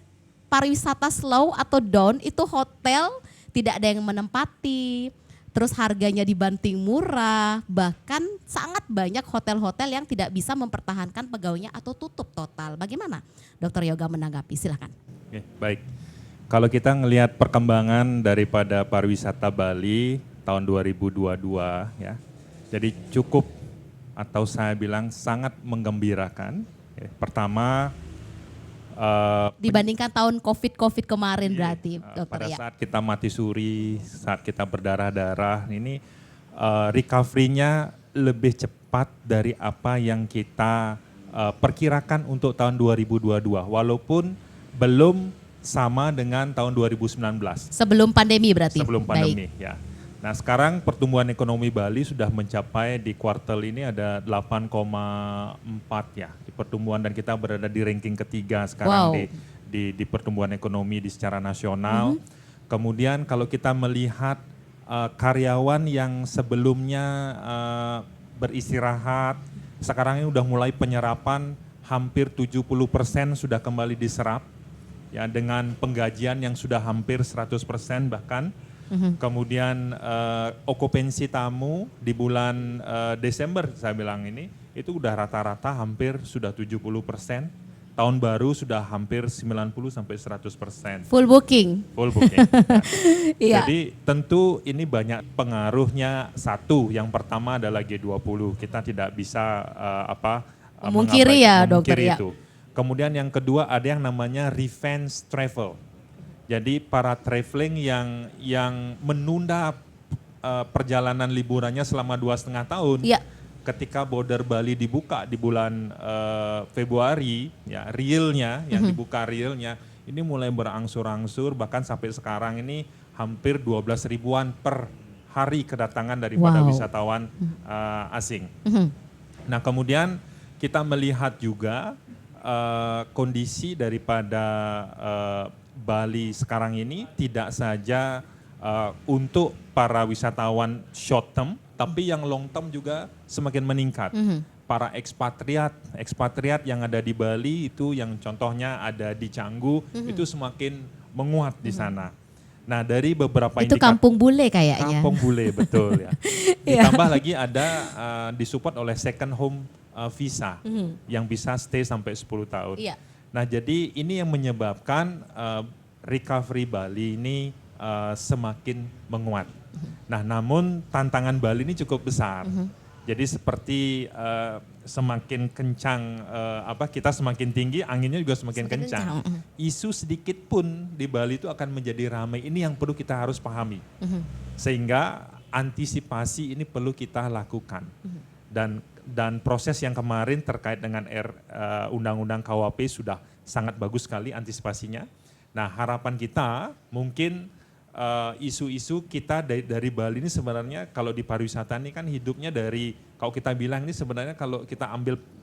pariwisata slow atau down itu hotel tidak ada yang menempati, terus harganya dibanting murah, bahkan sangat banyak hotel-hotel yang tidak bisa mempertahankan pegawainya atau tutup total. Bagaimana Dr. Yoga menanggapi? Silakan. Oke, baik. Kalau kita ngelihat perkembangan daripada pariwisata Bali tahun 2022 ya, jadi cukup atau saya bilang sangat menggembirakan. Pertama, dibandingkan tahun COVID kemarin berarti dokter pada ya. saat kita mati suri, saat kita berdarah-darah, ini recovery-nya lebih cepat dari apa yang kita perkirakan untuk tahun 2022, walaupun belum sama dengan tahun 2019. Sebelum pandemi berarti? Sebelum pandemi, baik. ya. Nah sekarang pertumbuhan ekonomi Bali sudah mencapai di kuartal ini ada 8,4 ya di pertumbuhan, dan kita berada di ranking ketiga sekarang di pertumbuhan ekonomi di secara nasional. Kemudian kalau kita melihat karyawan yang sebelumnya beristirahat, sekarang ini udah mulai penyerapan, hampir 70% sudah kembali diserap. Ya, dengan penggajian yang sudah hampir 100% bahkan. Kemudian okupansi tamu di bulan Desember saya bilang ini itu udah rata-rata hampir sudah 70%. Tahun baru sudah hampir 90 sampai 100%. Full booking. Full booking. Iya. Jadi tentu ini banyak pengaruhnya. Satu, yang pertama adalah G20. Kita tidak bisa Memungkiri ya, dokter, memungkiri ya. itu. Kemudian yang kedua ada yang namanya revenge travel. Jadi para traveling yang menunda perjalanan liburannya selama 2,5 tahun. Iya. Ketika border Bali dibuka di bulan Februari, ya realnya yang dibuka realnya ini mulai berangsur-angsur, bahkan sampai sekarang ini hampir 12 ribuan per hari kedatangan daripada wisatawan asing. Nah kemudian kita melihat juga kondisi daripada Bali sekarang ini tidak saja untuk para wisatawan short term, tapi yang long term juga semakin meningkat. Para ekspatriat yang ada di Bali itu yang contohnya ada di Canggu itu semakin menguat di sana. Nah dari beberapa Itu kampung bule kayaknya. Kampung bule betul ya. Ditambah lagi ada disupport oleh second home visa yang bisa stay sampai 10 tahun. Iya. Nah jadi ini yang menyebabkan recovery Bali ini semakin menguat. Nah namun tantangan Bali ini cukup besar. Jadi seperti semakin kencang kita semakin tinggi, anginnya juga semakin kencang. Isu sedikit pun di Bali itu akan menjadi ramai. Ini yang perlu kita harus pahami. Sehingga antisipasi ini perlu kita lakukan. Dan proses yang kemarin terkait dengan Undang-Undang KUHP sudah sangat bagus sekali antisipasinya. Nah harapan kita mungkin isu-isu kita dari Bali ini sebenarnya kalau di pariwisata ini kan hidupnya dari, kalau kita bilang ini sebenarnya kalau kita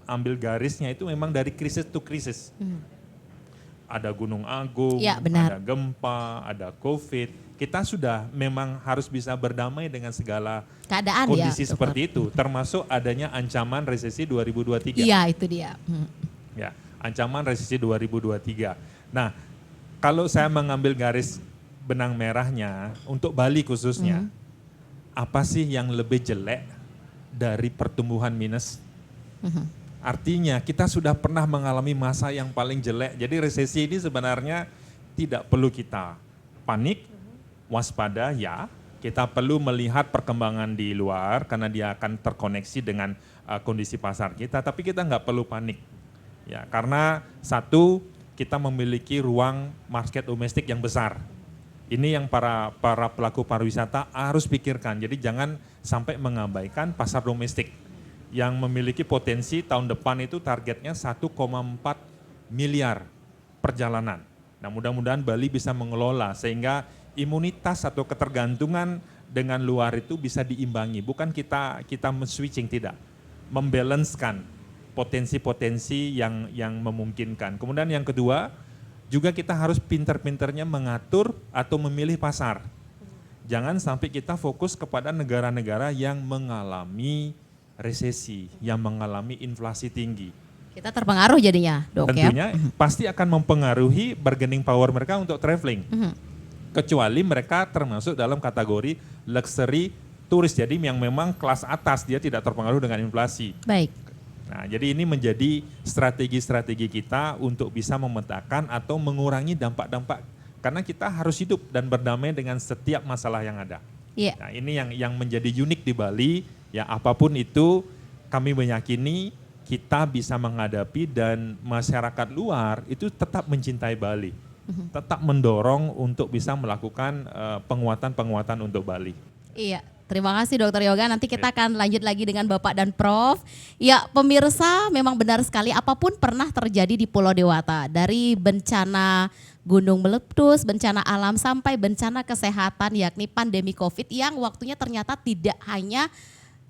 ambil garisnya itu memang dari krisis to krisis. Ada Gunung Agung, Ya, benar. ada gempa, ada COVID. Kita sudah memang harus bisa berdamai dengan segala Keadaan kondisi ya. seperti itu, termasuk adanya ancaman resesi 2023. Iya itu dia. Ya, ancaman resesi 2023. Nah, kalau saya mengambil garis benang merahnya untuk Bali khususnya, apa sih yang lebih jelek dari pertumbuhan minus? Artinya kita sudah pernah mengalami masa yang paling jelek. Jadi resesi ini sebenarnya tidak perlu kita panik, waspada ya. Kita perlu melihat perkembangan di luar karena dia akan terkoneksi dengan kondisi pasar kita. Tapi kita nggak perlu panik, ya karena satu kita memiliki ruang market domestik yang besar. Ini yang para pelaku pariwisata harus pikirkan. Jadi jangan sampai mengabaikan pasar domestik yang memiliki potensi tahun depan itu targetnya 1,4 miliar perjalanan. Nah mudah-mudahan Bali bisa mengelola sehingga imunitas atau ketergantungan dengan luar itu bisa diimbangi. Bukan kita switching, tidak. Membalancekan potensi-potensi yang memungkinkan. Kemudian yang kedua, juga kita harus pinter-pinternya mengatur atau memilih pasar. Jangan sampai kita fokus kepada negara-negara yang mengalami resesi, yang mengalami inflasi tinggi. Kita terpengaruh jadinya, Dok. Tentunya pasti akan mempengaruhi bargaining power mereka untuk traveling. Kecuali mereka termasuk dalam kategori luxury turis, jadi yang memang kelas atas, dia tidak terpengaruh dengan inflasi. Baik. Nah, jadi ini menjadi strategi-strategi kita untuk bisa memetakan atau mengurangi dampak-dampak. Karena kita harus hidup dan berdamai dengan setiap masalah yang ada. Iya. Nah, ini yang menjadi unik di Bali, ya apapun itu kami meyakini kita bisa menghadapi dan masyarakat luar itu tetap mencintai Bali. Tetap mendorong untuk bisa melakukan penguatan-penguatan untuk Bali. Iya. Terima kasih Dokter Yoga, nanti kita akan lanjut lagi dengan Bapak dan Prof. Ya pemirsa memang benar sekali apapun pernah terjadi di Pulau Dewata. Dari bencana gunung meletus, bencana alam sampai bencana kesehatan yakni pandemi COVID yang waktunya ternyata tidak hanya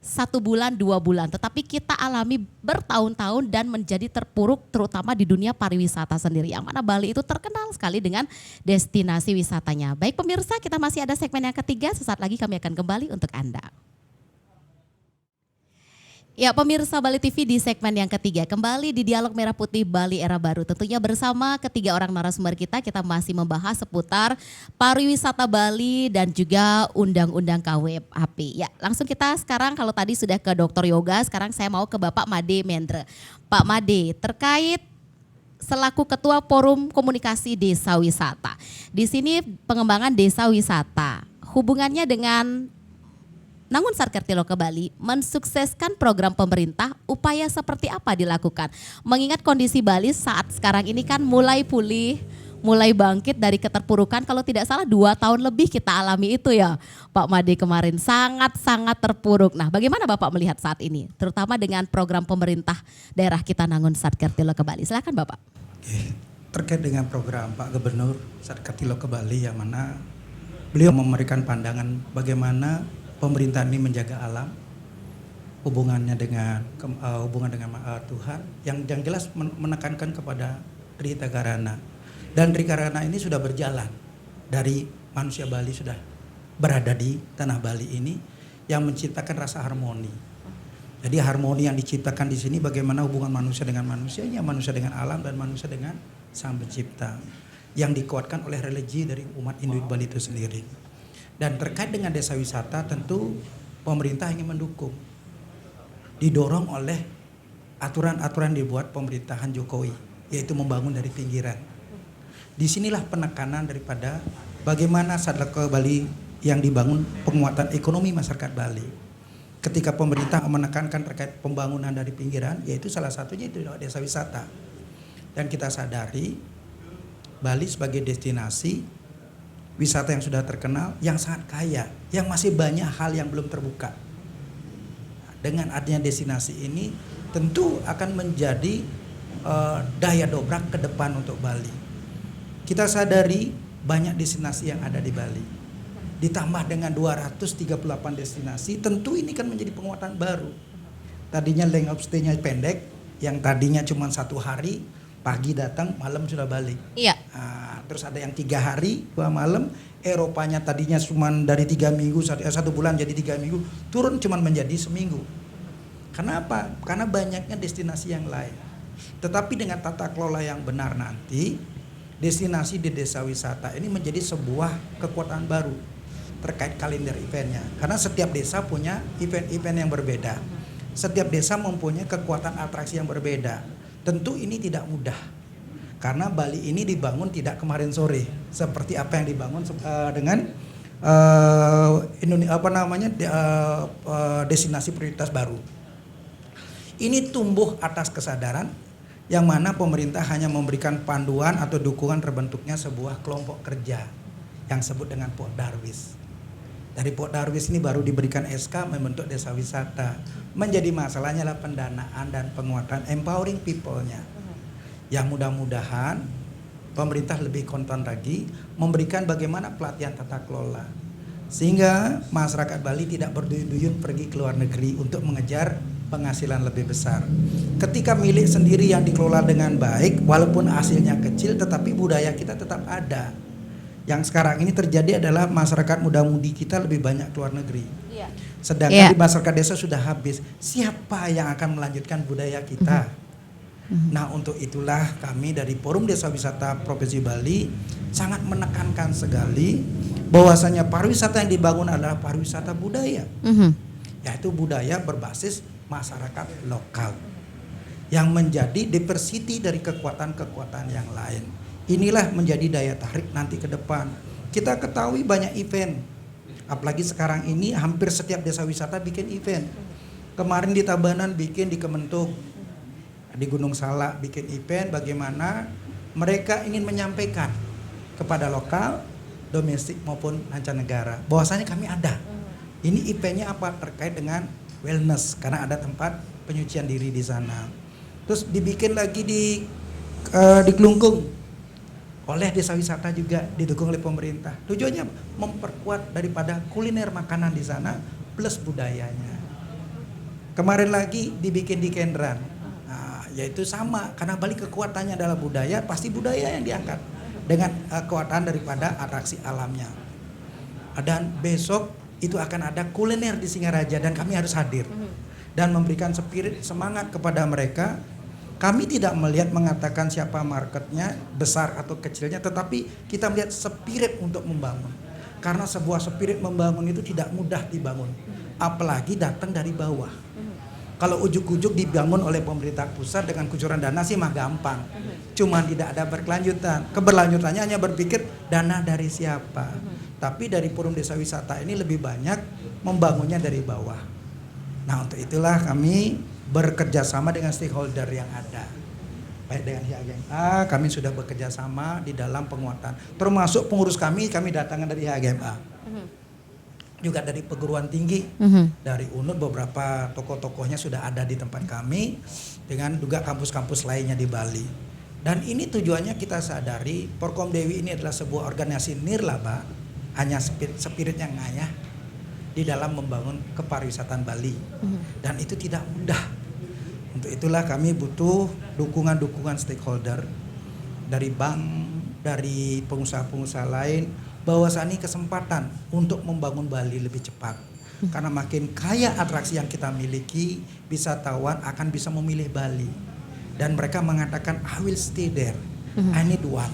1 bulan, 2 bulan. Tetapi kita alami bertahun-tahun dan menjadi terpuruk terutama di dunia pariwisata sendiri. Yang mana Bali itu terkenal sekali dengan destinasi wisatanya. Baik pemirsa, kita masih ada segmen yang ketiga. Sesaat lagi kami akan kembali untuk Anda. Ya pemirsa Bali TV di segmen yang ketiga kembali di Dialog Merah Putih Bali Era Baru. Tentunya bersama ketiga orang narasumber kita masih membahas seputar pariwisata Bali dan juga Undang-Undang KUHP. Ya langsung kita sekarang kalau tadi sudah ke Dr. Yoga, sekarang saya mau ke Bapak Made Mendra. Pak Made, terkait selaku Ketua Forum Komunikasi Desa Wisata. Di sini pengembangan desa wisata hubungannya dengan Nangun Sarkertilo ke Bali mensukseskan program pemerintah, upaya seperti apa dilakukan? Mengingat kondisi Bali saat sekarang ini kan mulai pulih, mulai bangkit dari keterpurukan, kalau tidak salah 2 tahun lebih kita alami itu ya Pak Made kemarin, sangat-sangat terpuruk. Nah bagaimana Bapak melihat saat ini, terutama dengan program pemerintah daerah kita Nangun Sarkertilo ke Bali? Silakan Bapak. Oke, terkait dengan program Pak Gubernur Sarkertilo ke Bali yang mana beliau memberikan pandangan bagaimana pemerintah ini menjaga alam, hubungannya dengan Tuhan, yang jelas menekankan kepada Trita Karana. Dan Trita Karana ini sudah berjalan dari manusia Bali, sudah berada di tanah Bali ini yang menciptakan rasa harmoni. Jadi harmoni yang diciptakan di sini bagaimana hubungan manusia dengan manusianya, manusia dengan alam dan manusia dengan Sang Pencipta, yang dikuatkan oleh religi dari umat Inuit Bali itu sendiri. Dan terkait dengan desa wisata tentu pemerintah ingin mendukung, didorong oleh aturan-aturan dibuat pemerintahan Jokowi, yaitu membangun dari pinggiran. Disinilah penekanan daripada bagaimana Sadaka Bali yang dibangun, penguatan ekonomi masyarakat Bali. Ketika pemerintah menekankan terkait pembangunan dari pinggiran, yaitu salah satunya itu desa wisata. Dan kita sadari Bali sebagai destinasi wisata yang sudah terkenal, yang sangat kaya, yang masih banyak hal yang belum terbuka. Dengan adanya destinasi ini tentu akan menjadi daya dobrak ke depan untuk Bali. Kita sadari banyak destinasi yang ada di Bali. Ditambah dengan 238 destinasi, tentu ini kan menjadi penguatan baru. Tadinya length of stay-nya pendek, yang tadinya cuma 1 hari, pagi datang, malam sudah balik. Iya. Nah, terus ada yang 3 hari, 2 malam. Eropanya tadinya cuma dari 3 minggu, 1 bulan jadi 3 minggu, turun cuma menjadi seminggu. Kenapa? Karena banyaknya destinasi yang lain. Tetapi dengan tata kelola yang benar nanti, destinasi di desa wisata ini menjadi sebuah kekuatan baru terkait kalender eventnya. Karena setiap desa punya event-event yang berbeda. Setiap desa mempunyai kekuatan atraksi yang berbeda. Tentu ini tidak mudah, karena Bali ini dibangun tidak kemarin sore, seperti apa yang dibangun dengan destinasi prioritas baru. Ini tumbuh atas kesadaran yang mana pemerintah hanya memberikan panduan atau dukungan terbentuknya sebuah kelompok kerja yang disebut dengan Pok Darwis. Dari Pok Darwis ini baru diberikan SK membentuk desa wisata. Menjadi masalahnya adalah pendanaan dan penguatan empowering people-nya. Yang mudah-mudahan pemerintah lebih kontan lagi memberikan bagaimana pelatihan tata kelola. Sehingga masyarakat Bali tidak berduyun-duyun pergi ke luar negeri untuk mengejar penghasilan lebih besar. Ketika milik sendiri yang dikelola dengan baik, walaupun hasilnya kecil tetapi budaya kita tetap ada. Yang sekarang ini terjadi adalah masyarakat muda-mudi kita lebih banyak keluar negeri. Iya. Sedangkan di masyarakat desa sudah habis. Siapa yang akan melanjutkan budaya kita? Nah untuk itulah kami dari Forum Desa Wisata Provinsi Bali sangat menekankan sekali bahwasanya pariwisata yang dibangun adalah pariwisata budaya. Yaitu budaya berbasis masyarakat lokal. Yang menjadi diversity dari kekuatan-kekuatan yang lain. Inilah menjadi daya tarik nanti ke depan. Kita ketahui banyak event. Apalagi sekarang ini hampir setiap desa wisata bikin event. Kemarin di Tabanan bikin di Kementuk. Di Gunung Salak bikin event bagaimana mereka ingin menyampaikan kepada lokal, domestik maupun mancanegara. Bahwasanya kami ada. Ini eventnya apa? Terkait dengan wellness. Karena ada tempat penyucian diri di sana. Terus dibikin lagi di Kelungkung. Oleh desa wisata juga didukung oleh pemerintah. Tujuannya memperkuat daripada kuliner makanan di sana plus budayanya. Kemarin lagi dibikin di Kendran. Nah, yaitu sama karena Bali kekuatannya adalah budaya, pasti budaya yang diangkat dengan kekuatan daripada atraksi alamnya. Dan besok itu akan ada kuliner di Singaraja dan kami harus hadir. dan memberikan spirit semangat kepada mereka. Kami tidak melihat mengatakan siapa marketnya besar atau kecilnya, tetapi kita melihat spirit untuk membangun. Karena sebuah spirit membangun itu tidak mudah dibangun, apalagi datang dari bawah. Kalau ujuk-ujuk dibangun oleh pemerintah pusat dengan kucuran dana sih mah gampang. Cuman tidak ada berkelanjutan. Keberlanjutannya hanya berpikir dana dari siapa. Tapi dari Forum Desa Wisata ini lebih banyak membangunnya dari bawah. Nah, untuk itulah kami bekerja sama dengan stakeholder yang ada. Baik dengan HGMA, kami sudah bekerja sama di dalam penguatan. Termasuk pengurus kami datangkan dari HGMA. Juga dari perguruan tinggi, dari UNUD beberapa tokoh-tokohnya sudah ada di tempat kami, dengan juga kampus-kampus lainnya di Bali. Dan ini tujuannya kita sadari Porkom Dewi ini adalah sebuah organisasi nirlaba, hanya spirit yang ngayah di dalam membangun kepariwisataan Bali. Dan itu tidak mudah. Untuk itulah kami butuh dukungan-dukungan stakeholder dari bank, dari pengusaha-pengusaha lain, bahwasanya kesempatan untuk membangun Bali lebih cepat. Karena makin kaya atraksi yang kita miliki, wisatawan akan bisa memilih Bali. Dan mereka mengatakan, I will stay there, I need one.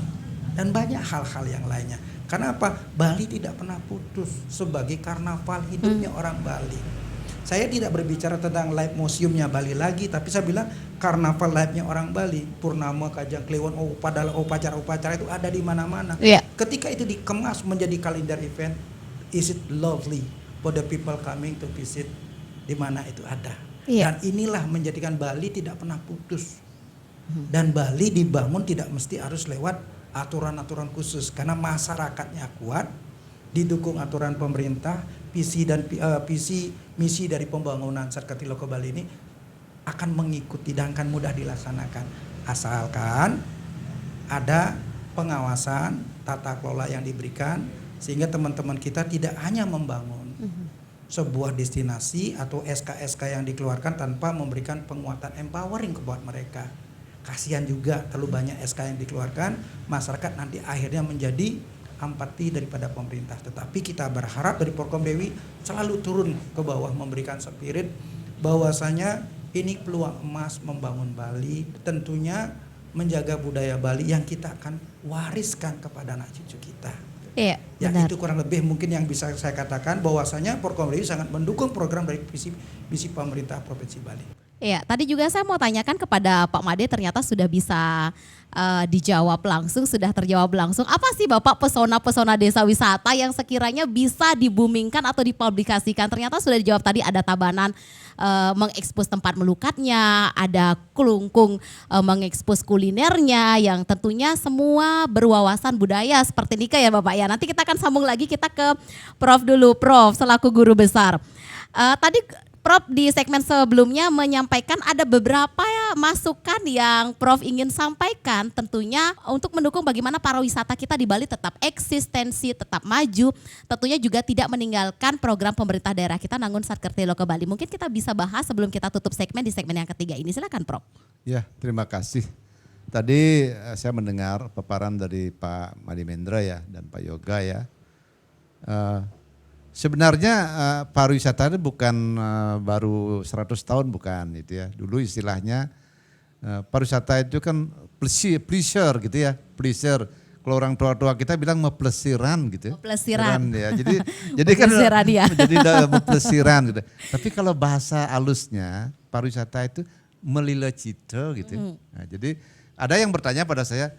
Dan banyak hal-hal yang lainnya. Karena apa? Bali tidak pernah putus sebagai karnaval hidupnya orang Bali. Saya tidak berbicara tentang live museumnya Bali lagi, tapi saya bilang karnaval live-nya orang Bali, Purnama, Kajang, Kliwon, padahal upacara-upacara itu ada di mana-mana. Yeah. Ketika itu dikemas menjadi kalender event, is it lovely for the people coming to visit, di mana itu ada. Yeah. Dan inilah menjadikan Bali tidak pernah putus. Dan Bali dibangun tidak mesti harus lewat aturan-aturan khusus, karena masyarakatnya kuat, didukung aturan pemerintah, visi misi dari pembangunan Sarkati Loko Bali ini akan mengikuti dan akan mudah dilaksanakan, asalkan ada pengawasan tata kelola yang diberikan, sehingga teman-teman kita tidak hanya membangun sebuah destinasi atau SK-SK yang dikeluarkan tanpa memberikan penguatan empowering kebuat mereka. Kasihan juga terlalu banyak SK yang dikeluarkan, masyarakat nanti akhirnya menjadi empati daripada pemerintah. Tetapi kita berharap dari Porkom Dewi selalu turun ke bawah memberikan spirit bahwasanya ini peluang emas membangun Bali, tentunya menjaga budaya Bali yang kita akan wariskan kepada anak cucu kita. Iya, Ya, benar. itu kurang lebih mungkin yang bisa saya katakan, bahwasanya Porkom Dewi sangat mendukung program dari visi pemerintah Provinsi Bali. Iya, tadi juga saya mau tanyakan kepada Pak Made, ternyata sudah bisa dijawab langsung, sudah terjawab langsung. Apa sih Bapak pesona-pesona desa wisata yang sekiranya bisa dibumingkan atau dipublikasikan? Ternyata sudah dijawab tadi, ada Tabanan mengekspos tempat melukatnya, ada Kelungkung mengekspos kulinernya yang tentunya semua berwawasan budaya seperti Nika ya Bapak ya. Nanti kita akan sambung lagi, kita ke Prof dulu, Prof selaku guru besar. Tadi Prof di segmen sebelumnya menyampaikan ada beberapa masukan yang Prof ingin sampaikan, tentunya untuk mendukung bagaimana pariwisata kita di Bali tetap eksistensi, tetap maju, tentunya juga tidak meninggalkan program pemerintah daerah kita Nangun Sarkerti Loko Bali. Mungkin kita bisa bahas sebelum kita tutup segmen di segmen yang ketiga ini. Silakan Prof. Ya, terima kasih. Tadi saya mendengar paparan dari Pak Madimendra ya dan Pak Yoga ya. Sebenarnya pariwisata itu bukan baru 100 tahun, bukan itu ya. Dulu istilahnya pariwisata itu kan pleasure gitu ya, pleasure. Kalau orang tua-tua kita bilang meplesiran gitu. Meplesiran. Ya. Jadi kan Meplesiran, ya. jadi meplesiran gitu. Tapi kalau bahasa halusnya pariwisata itu melilecito gitu. Nah, jadi ada yang bertanya pada saya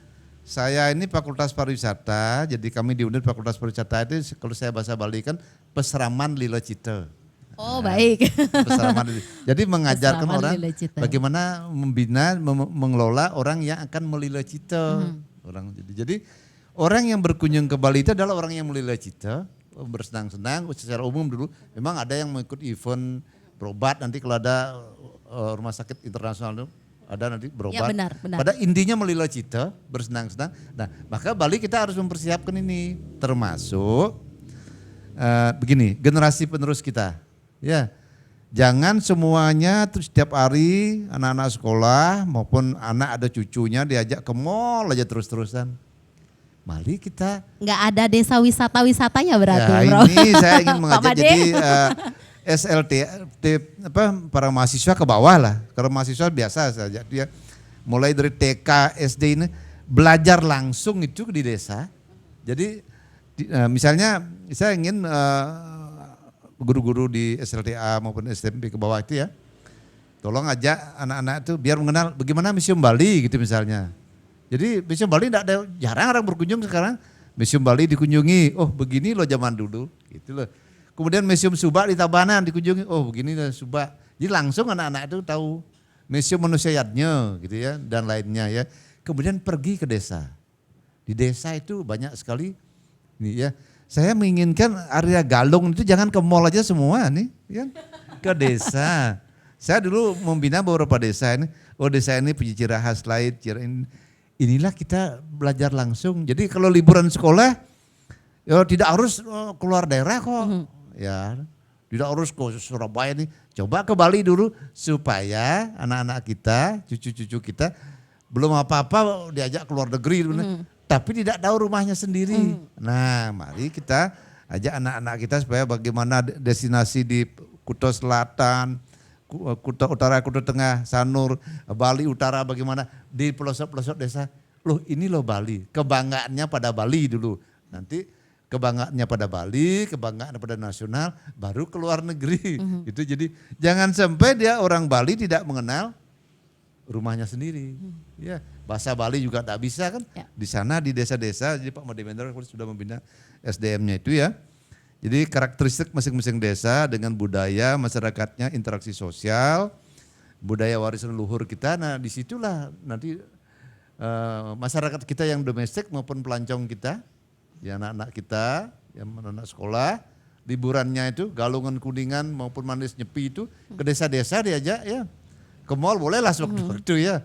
ini Fakultas Pariwisata, jadi kami di UNED Fakultas Pariwisata itu kalau saya bahasa Bali kan peseraman lilecito. Oh baik. Peseraman, jadi mengajarkan Peseraman orang lilecito. bagaimana membina, mengelola orang yang akan melilecito. Orang jadi orang yang berkunjung ke Bali itu adalah orang yang melilecito, bersenang-senang secara umum dulu. Memang ada yang mengikut event berobat, nanti kalau ada rumah sakit internasional itu ada nanti berobat. Ya, benar. Pada intinya melilecito, bersenang-senang. Nah, maka Bali kita harus mempersiapkan ini, termasuk begini, generasi penerus kita. Ya, jangan semuanya terus setiap hari anak-anak sekolah maupun anak ada cucunya diajak ke mall aja terus-terusan. Mari kita. Nggak ada desa wisata-wisatanya berarti Ya, Bro. ini saya ingin Pak mengajak Made. jadi para mahasiswa ke bawah lah. Kalau mahasiswa biasa saja dia mulai dari TK, SD ini belajar langsung itu di desa. Jadi misalnya saya ingin guru-guru di SLTA maupun SMP ke bawah itu ya, tolong ajak anak-anak itu biar mengenal bagaimana Museum Bali gitu misalnya. Jadi Museum Bali tidak ada, jarang orang berkunjung sekarang. Museum Bali dikunjungi, oh begini loh zaman dulu, gitu loh. Kemudian Museum Subak di Tabanan dikunjungi, oh begini loh Subak. Jadi langsung anak-anak itu tahu Museum Manusia Yadnya gitu ya dan lainnya ya. Kemudian pergi ke desa. Di desa itu banyak sekali nih ya. Saya menginginkan area Galung itu jangan ke mall aja semua nih ya. Ke desa. Saya dulu membina beberapa desa ini. Oh desa ini punya ciri khas lain, inilah kita belajar langsung. Jadi kalau liburan sekolah ya tidak harus keluar daerah kok. Ya, tidak harus ke Surabaya nih. Coba ke Bali dulu supaya anak-anak kita, cucu-cucu kita belum apa-apa diajak keluar negeri, tapi tidak tahu rumahnya sendiri. Nah, mari kita ajak anak-anak kita supaya bagaimana destinasi di Kuta Selatan, Kuta Utara, Kuta Tengah, Sanur, Bali Utara bagaimana di pelosok-pelosok desa. Loh ini loh Bali, kebanggaannya pada Bali dulu. Nanti kebanggaannya pada Bali, kebanggaan pada nasional, baru keluar negeri. Itu jadi jangan sampai dia orang Bali tidak mengenal rumahnya sendiri. Ya, bahasa Bali juga tak bisa kan. Ya. Di sana di desa-desa, jadi Pak Mademendra sudah membina SDM-nya itu ya. Jadi karakteristik masing-masing desa dengan budaya masyarakatnya, interaksi sosial, budaya warisan leluhur kita. Nah disitulah nanti masyarakat kita yang domestik maupun pelancong kita, ya anak-anak kita, yang anak-anak sekolah, liburannya itu Galungan Kuningan maupun Manis Nyepi itu ke desa-desa diajak ya. Ke mall bolehlah sewaktu-waktu ya.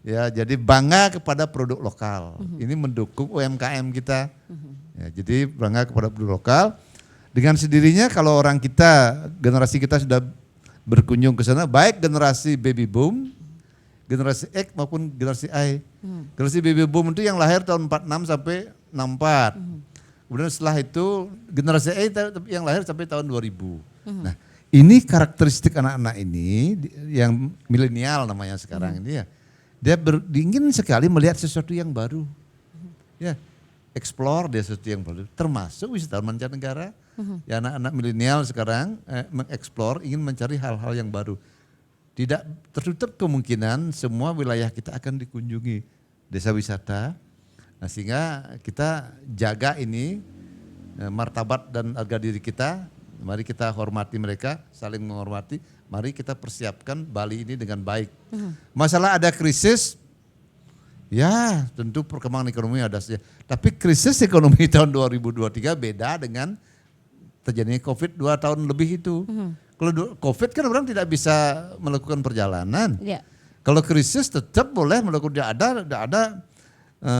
Ya jadi bangga kepada produk lokal. Ini mendukung UMKM kita. Ya, jadi bangga kepada produk lokal. Dengan sendirinya kalau orang kita, generasi kita sudah berkunjung ke sana, baik generasi baby boom, generasi X maupun generasi Y. Generasi baby boom itu yang lahir tahun 46 sampai 64. Kemudian setelah itu generasi Y yang lahir sampai tahun 2000. Nah ini karakteristik anak-anak ini yang milenial namanya sekarang ini ya. Dia ingin sekali melihat sesuatu yang baru. Ya, explore dia sesuatu yang baru. Termasuk wisatawan mancanegara. Ya anak-anak milenial sekarang mengeksplor, ingin mencari hal-hal yang baru. Tidak tertutup kemungkinan semua wilayah kita akan dikunjungi desa wisata. Nah, sehingga kita jaga ini martabat dan harga diri kita. Mari kita hormati mereka, saling menghormati. Mari kita persiapkan Bali ini dengan baik. Masalah ada krisis, ya tentu perkembangan ekonomi ada saja. Tapi krisis ekonomi tahun 2023 beda dengan terjadinya COVID 2 tahun lebih itu. Kalau COVID kan orang tidak bisa melakukan perjalanan. Ya. Kalau krisis tetap boleh melakukan, tidak ada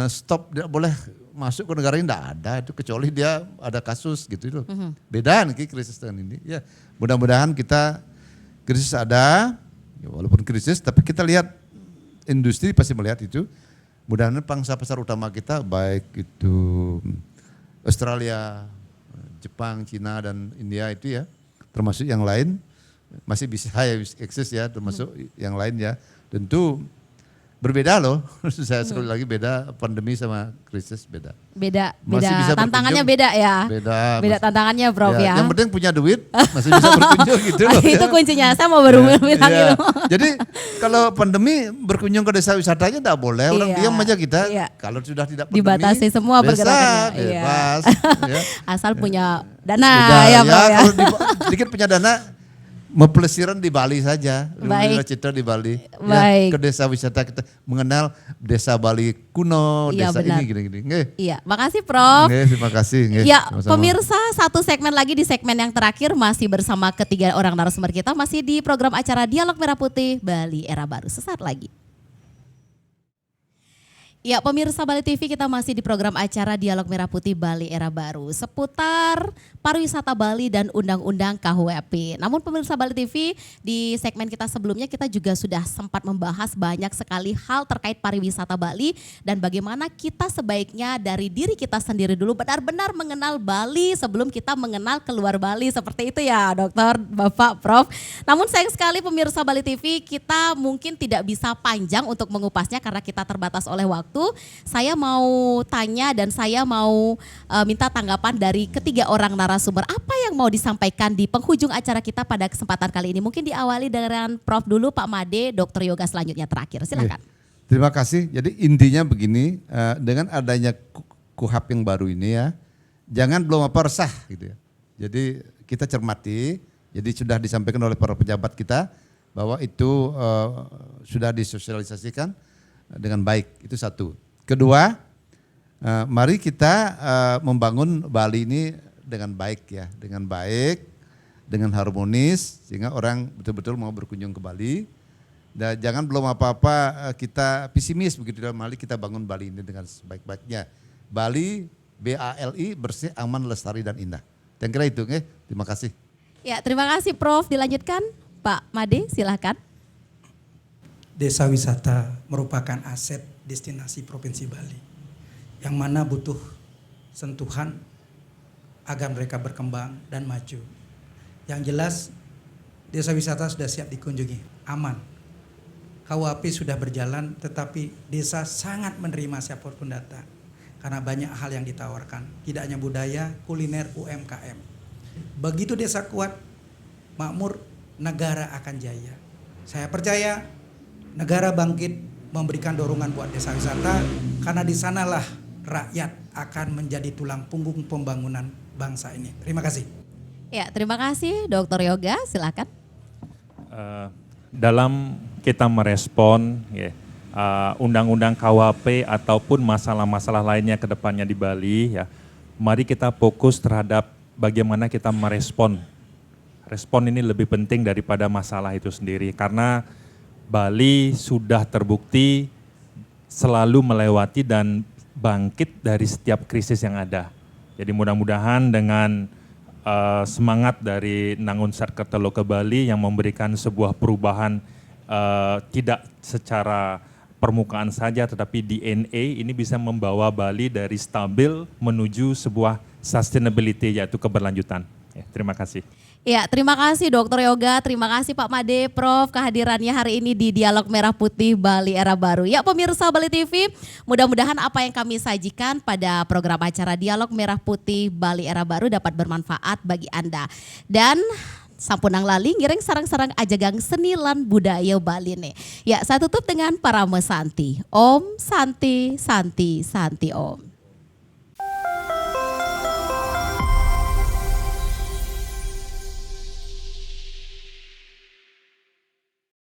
stop, tidak boleh masuk ke negara ini, tidak ada itu kecuali dia ada kasus gitu loh. Beda nih krisis tahun ini. Ya, mudah-mudahan kita krisis ada, ya, walaupun krisis, tapi kita lihat industri pasti melihat itu. Mudah-mudahan pangsa pasar utama kita baik itu Australia, Jepang, Cina dan India itu ya, termasuk yang lain masih bisa eksis ya, termasuk yang lain ya. Tentu berbeda loh, saya sekali lagi beda pandemi sama krisis beda. Beda, Masih bisa tantangannya berkunjung. beda ya. Beda tantangannya Prof ya. Yang penting punya duit, masih bisa berkunjung gitu loh. Itu kuncinya, saya mau baru bilang Iya. itu. Jadi kalau pandemi berkunjung ke desa wisatanya tidak boleh, orang Iya. diam aja kita. Iya. Kalau sudah tidak pandemi, Dibatasi semua desa, pergerakannya. Iya. bebas. Ya. Asal punya dana Udah, ya Prof ya. kalau sedikit punya dana, mempelesiran di Bali saja, Baik. cita di Bali. Baik. Ya, ke desa wisata kita mengenal desa Bali kuno, Iya, desa benar. ini gini-gini. Nggih. Iya, makasih Prof. Nggih, terima kasih. Nggih, Ya, sama-sama. pemirsa, satu segmen lagi di segmen yang terakhir masih bersama ketiga orang narasumber kita, masih di program acara Dialog Merah Putih Bali Era Baru. Sesaat lagi. Ya, pemirsa Bali TV, kita masih di program acara Dialog Merah Putih Bali Era Baru seputar pariwisata Bali dan undang-undang KUHP. Namun pemirsa Bali TV, di segmen kita sebelumnya kita juga sudah sempat membahas banyak sekali hal terkait pariwisata Bali dan bagaimana kita sebaiknya dari diri kita sendiri dulu benar-benar mengenal Bali sebelum kita mengenal keluar Bali. Seperti itu ya, Dokter, Bapak, Prof. Namun sayang sekali pemirsa Bali TV, kita mungkin tidak bisa panjang untuk mengupasnya karena kita terbatas oleh waktu. Saya mau tanya dan saya mau minta tanggapan dari ketiga orang narasumber. Apa yang mau disampaikan di penghujung acara kita pada kesempatan kali ini? Mungkin diawali dengan Prof dulu, Pak Made, Dr. Yoga selanjutnya terakhir. Silakan. Terima kasih. Jadi intinya begini, dengan adanya KUHP yang baru ini ya, jangan belum apa resah gitu ya. Jadi kita cermati, jadi sudah disampaikan oleh para pejabat kita bahwa itu sudah disosialisasikan dengan baik, itu satu. Kedua, mari kita membangun Bali ini dengan baik ya, dengan baik, dengan harmonis, sehingga orang betul-betul mau berkunjung ke Bali. Dan jangan belum apa-apa kita pesimis begitu dalam hal kita bangun Bali ini dengan sebaik-baiknya. Bali, BALI, bersih, aman, lestari dan indah. Dan kira itu, terima kasih. Ya, terima kasih Prof. Dilanjutkan, Pak Made, silakan. Desa wisata merupakan aset destinasi Provinsi Bali yang mana butuh sentuhan agar mereka berkembang dan maju. Yang jelas desa wisata sudah siap dikunjungi, aman. KUHP sudah berjalan tetapi desa sangat menerima siapapun datang karena banyak hal yang ditawarkan, tidak hanya budaya, kuliner, UMKM. Begitu desa kuat, makmur, negara akan jaya. Saya percaya negara bangkit memberikan dorongan buat desa wisata karena di sanalah rakyat akan menjadi tulang punggung pembangunan bangsa ini. Terima kasih. Ya, terima kasih Dr. Yoga, silakan. Dalam kita merespon undang-undang KUHP ataupun masalah-masalah lainnya ke depannya di Bali ya, mari kita fokus terhadap bagaimana kita merespon. Respon ini lebih penting daripada masalah itu sendiri karena Bali sudah terbukti selalu melewati dan bangkit dari setiap krisis yang ada. Jadi mudah-mudahan dengan semangat dari Nangun Sarkertelo ke Bali yang memberikan sebuah perubahan tidak secara permukaan saja tetapi DNA ini bisa membawa Bali dari stabil menuju sebuah sustainability yaitu keberlanjutan. Ya, terima kasih. Ya, terima kasih Dr. Yoga, terima kasih Pak Made, Prof kehadirannya hari ini di Dialog Merah Putih Bali Era Baru. Ya pemirsa Bali TV, mudah-mudahan apa yang kami sajikan pada program acara Dialog Merah Putih Bali Era Baru dapat bermanfaat bagi Anda. Dan sampunang lali ngiring sarang-sarang ajagang senilan budaya Bali nih. Ya, saya tutup dengan para mesanti. Om Santi, Santi, Santi Om.